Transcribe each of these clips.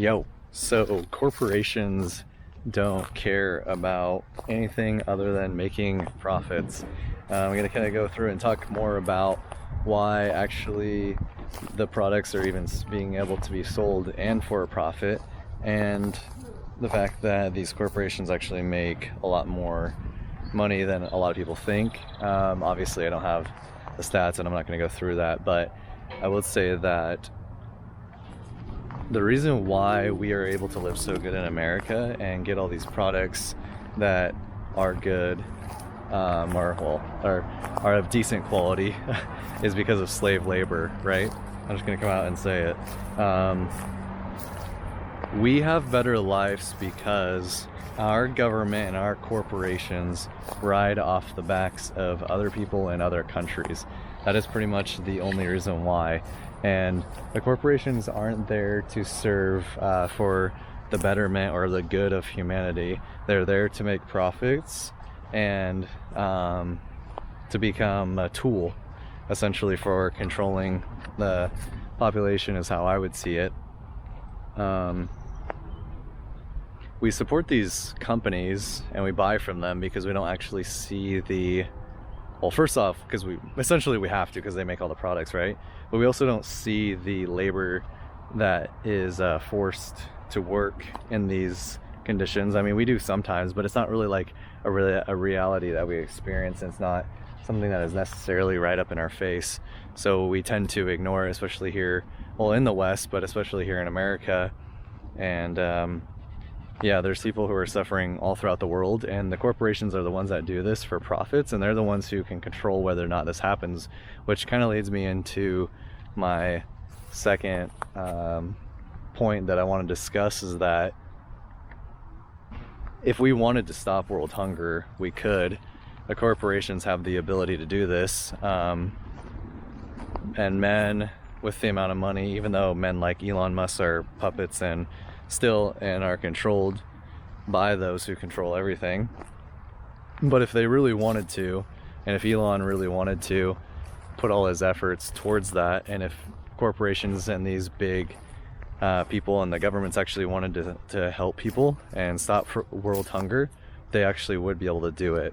Yo, so corporations don't care about anything other than making profits. I'm going to kind of go through and talk more about why actually the products are even being able to be sold and for a profit, and the fact that these corporations actually make a lot more money than a lot of people think. Obviously, I don't have the stats and I'm not going to go through that, but I would say that the reason why we are able to live so good in America and get all these products that are good, are of decent quality, is because of slave labor, right? I'm just gonna come out and say it. We have better lives because our government and our corporations ride off the backs of other people in other countries. That is pretty much the only reason why. And the corporations aren't there to serve for the betterment or the good of humanity. They're there to make profits and to become a tool, essentially, for controlling the population, is how I would see it. We support these companies and we buy from them because we don't actually see the, well, first off, because we have to, because they make all the products, right? But we also don't see the labor that is forced to work in these conditions. I mean, we do sometimes, but it's not really like a reality that we experience, and it's not something that is necessarily right up in our face. So we tend to ignore it, especially here, well, in the West, but especially here in America. And yeah, there's people who are suffering all throughout the world, and the corporations are the ones that do this for profits, and they're the ones who can control whether or not this happens, which kind of leads me into my second point that I want to discuss, is that if we wanted to stop world hunger, we could. The corporations have the ability to do this, and men with the amount of money, even though men like Elon Musk are puppets and are controlled by those who control everything. But if they really wanted to, and if Elon really wanted to put all his efforts towards that, and if corporations and these big people and the governments actually wanted to help people and stop world hunger, they actually would be able to do it.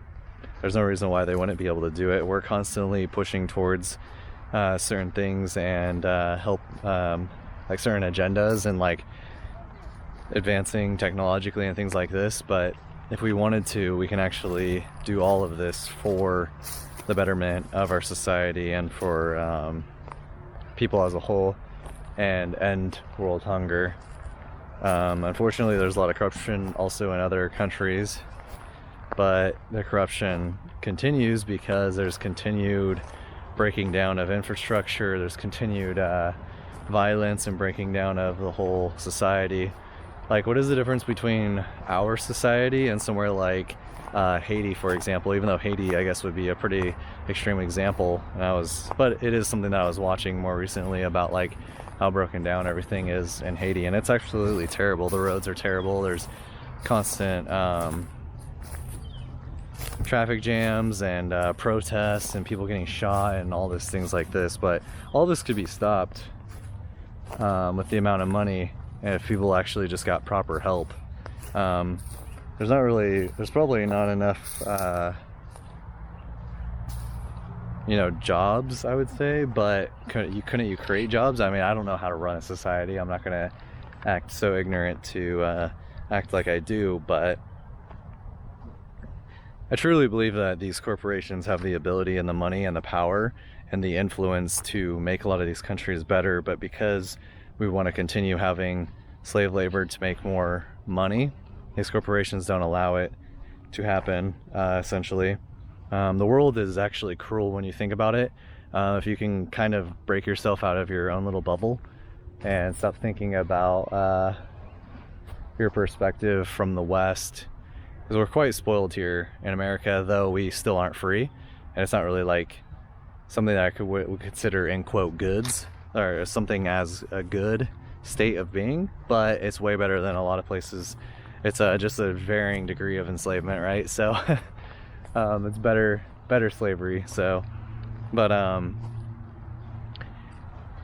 There's no reason why they wouldn't be able to do it. We're constantly pushing towards certain things and help like certain agendas and like advancing technologically and things like this. But if we wanted to, we can actually do all of this for the betterment of our society and for people as a whole, and end world hunger. Unfortunately, there's a lot of corruption also in other countries, but the corruption continues because there's continued breaking down of infrastructure, there's continued violence and breaking down of the whole society. Like, what is the difference between our society and somewhere like Haiti, for example? Even though Haiti, I guess, would be a pretty extreme example, but it is something that I was watching more recently about, like, how broken down everything is in Haiti, and it's absolutely terrible. The roads are terrible. There's constant traffic jams and protests and people getting shot and all these things like this. But all this could be stopped with the amount of money, and if people actually just got proper help. There's probably not enough jobs, I would say, but couldn't you create jobs? I mean, I don't know how to run a society. I'm not gonna act so ignorant to act like I do, but I truly believe that these corporations have the ability and the money and the power and the influence to make a lot of these countries better. But because we want to continue having slave labor to make more money, these corporations don't allow it to happen, essentially. The world is actually cruel when you think about it. If you can kind of break yourself out of your own little bubble and stop thinking about your perspective from the West, because we're quite spoiled here in America, though we still aren't free, and it's not really like something that I would consider, in quote, goods, or something as a good state of being, but it's way better than a lot of places. It's just a varying degree of enslavement, right? So it's better slavery. So, but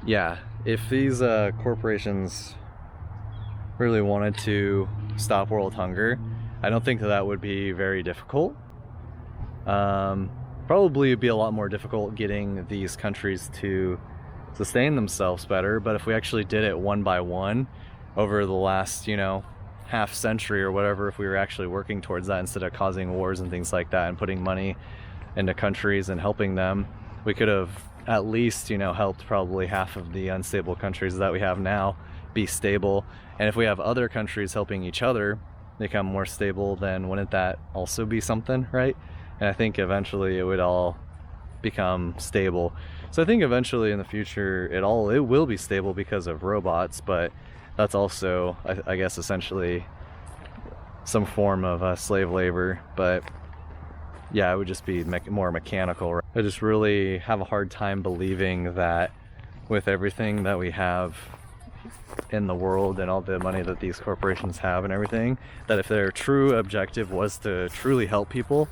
yeah, if these corporations really wanted to stop world hunger, I don't think that that would be very difficult. Probably it'd be a lot more difficult getting these countries to sustain themselves better, but if we actually did it one by one over the last, you know, half century or whatever, if we were actually working towards that instead of causing wars and things like that and putting money into countries and helping them, we could have at least, you know, helped probably half of the unstable countries that we have now be stable. And if we have other countries helping each other become more stable, then wouldn't that also be something, right? And I think eventually it would all become stable. So I think eventually in the future it will be stable because of robots, but that's also, I guess, essentially some form of slave labor. But yeah, it would just be more mechanical. I just really have a hard time believing that with everything that we have in the world and all the money that these corporations have and everything, that if their true objective was to truly help people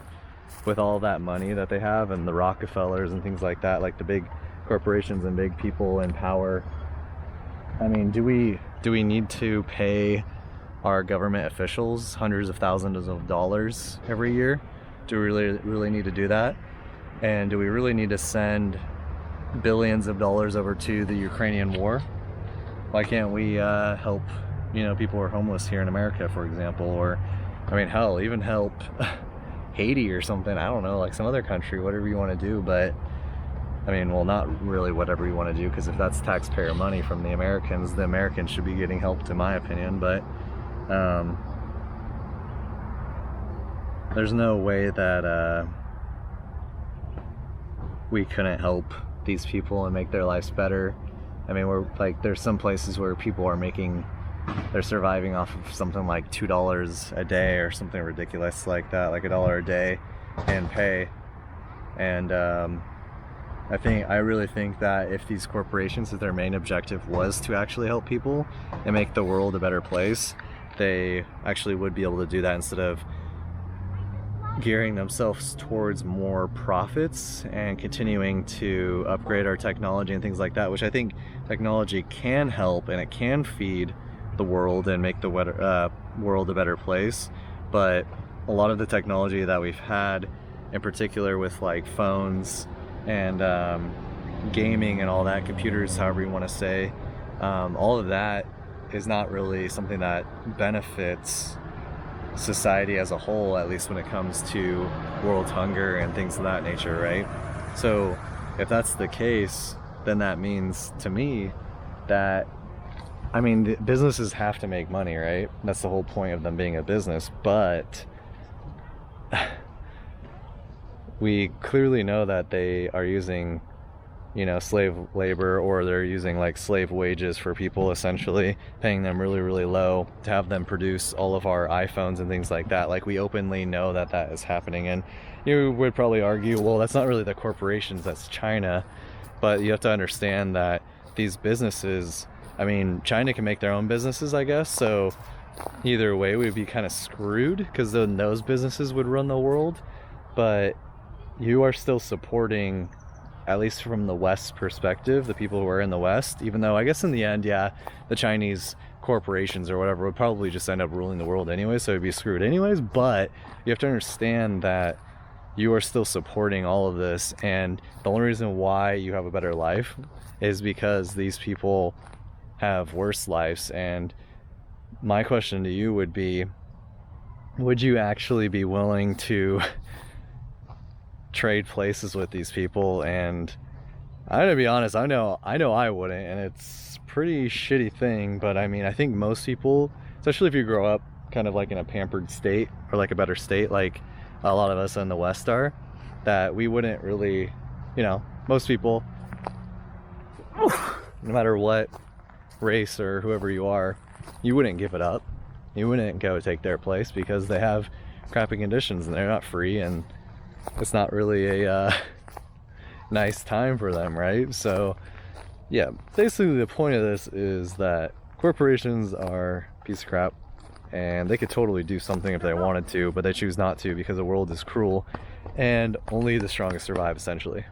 with all that money that they have and the Rockefellers and things like that, like the big corporations and big people in power, I mean, do we need to pay our government officials hundreds of thousands of dollars every year? Do we really need to do that? And do we really need to send billions of dollars over to the Ukrainian war? Why can't we help, you know, people who are homeless here in America, for example? Or, I mean, hell, even help Haiti or something. I don't know, like some other country, whatever you want to do. But I mean, well, not really whatever you want to do, because if that's taxpayer money from the Americans should be getting helped, in my opinion. But there's no way that we couldn't help these people and make their lives better. I mean, we're like, there's some places where people are they're surviving off of something like $2 a day or something ridiculous like that, like $1 a day in pay. And I really think that if these corporations, if their main objective was to actually help people and make the world a better place, they actually would be able to do that instead of gearing themselves towards more profits and continuing to upgrade our technology and things like that, which I think technology can help and it can feed the world and make the world a better place. But a lot of the technology that we've had, in particular with like phones and gaming and all that, computers, however you want to say, all of that is not really something that benefits society as a whole, at least when it comes to world hunger and things of that nature, right? So if that's the case, then that means to me that, I mean, the businesses have to make money, right? That's the whole point of them being a business. But we clearly know that they are using, you know, slave labor, or they're using like slave wages for people, essentially paying them really, really low to have them produce all of our iPhones and things like that. Like, we openly know that that is happening. And you would probably argue, well, that's not really the corporations, that's China. But you have to understand that these businesses, I mean, China can make their own businesses, I guess. So either way, we'd be kind of screwed, because then those businesses would run the world. But you are still supporting, at least from the West perspective, the people who are in the West, even though I guess in the end, yeah, the Chinese corporations or whatever would probably just end up ruling the world anyway, so it'd be screwed anyways. But you have to understand that you are still supporting all of this, and the only reason why you have a better life is because these people have worse lives. And my question to you would be, would you actually be willing to trade places with these people? And I'm gonna be honest, I know I wouldn't, and it's a pretty shitty thing. But I mean, I think most people, especially if you grow up kind of like in a pampered state, or like a better state, like a lot of us in the West are, that we wouldn't really, you know, most people, no matter what race or whoever you are, you wouldn't give it up. You wouldn't go take their place, because they have crappy conditions and they're not free, and it's not really a nice time for them, right? So yeah, basically the point of this is that corporations are a piece of crap, and they could totally do something if they wanted to, but they choose not to because the world is cruel and only the strongest survive, essentially.